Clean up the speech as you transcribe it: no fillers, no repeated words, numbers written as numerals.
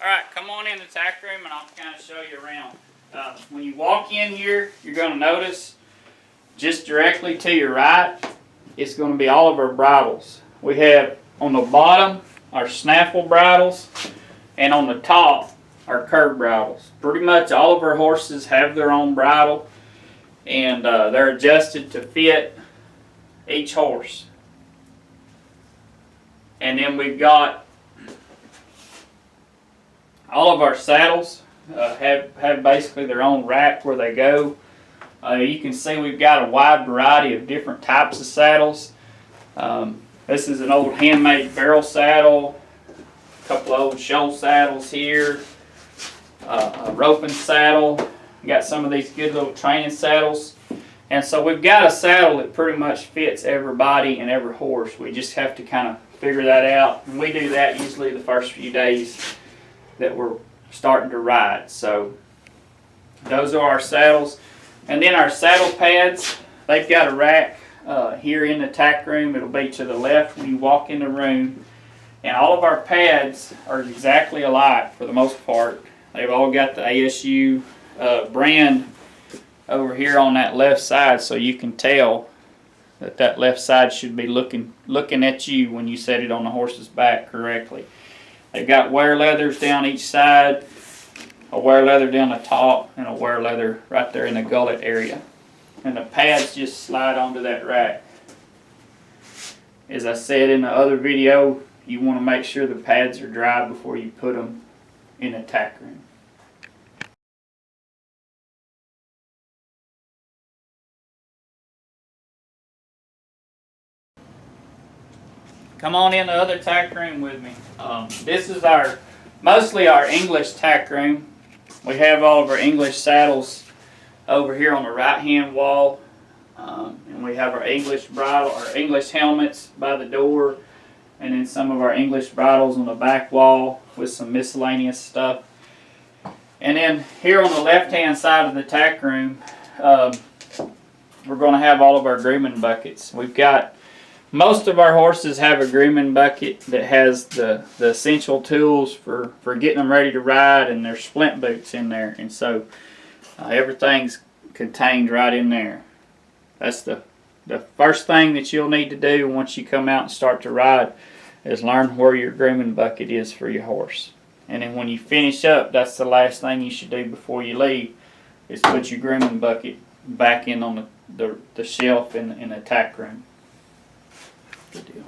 Alright, come on in the tack room and I'll kind of show you around. When you walk in here, you're going to notice just directly to your right, it's going to be all of our bridles. We have on the bottom our snaffle bridles, and on the top our curb bridles. Pretty much all of our horses have their own bridle, and they're adjusted to fit each horse. And then we've got all of our saddles have basically their own rack where they go. You can see we've got a wide variety of different types of saddles. This is an old handmade barrel saddle, a couple of old show saddles here, a roping saddle. We got some of these good little training saddles. And so we've got a saddle that pretty much fits everybody and every horse. We just have to kind of figure that out. And we do that usually the first few days that we're starting to ride. So those are our saddles. And then our saddle pads, they've got a rack here in the tack room. It'll be to the left when you walk in the room. And all of our pads are exactly alike for the most part. They've all got the ASU brand over here on that left side, so you can tell that that left side should be looking at you when you set it on the horse's back correctly. They've got wear leathers down each side, a wear leather down the top, and a wear leather right there in the gullet area. And the pads just slide onto that rack. As I said in the other video, you want to make sure the pads are dry before you put them in the tack room. Come on in the other tack room with me. This is mostly our English tack room. We have all of our English saddles over here on the right hand wall, and we have our English bridle, our English helmets by the door, and then some of our English bridles on the back wall with some miscellaneous stuff. And then here on the left hand side of the tack room, we're going to have all of our grooming buckets. We've got most of our horses have a grooming bucket that has the essential tools for getting them ready to ride, and their splint boots in there. And so everything's contained right in there. That's the first thing that you'll need to do once you come out and start to ride, is learn where your grooming bucket is for your horse. And then when you finish up, that's the last thing you should do before you leave, is put your grooming bucket back in on the shelf in the tack room. Good deal.